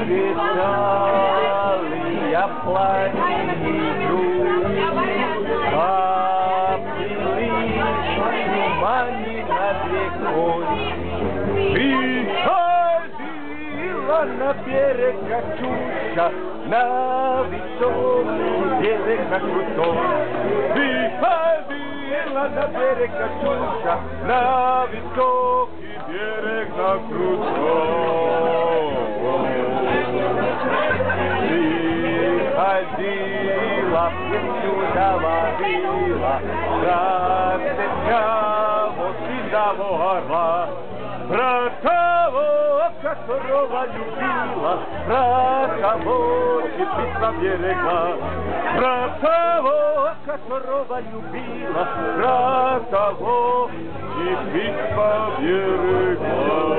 Расцветали яблони, поплыли тумани над рекой. Приходила на берег Катюша, на высокий берег, на крутой. Приходила на берег Катюша, на высокий берег, на крутой. Приходила, Катюша ловила, как цепкого сизого орла. Про того, которого любила, про того теперь поберегла. Про того, которого любила, про того теперь поберегла.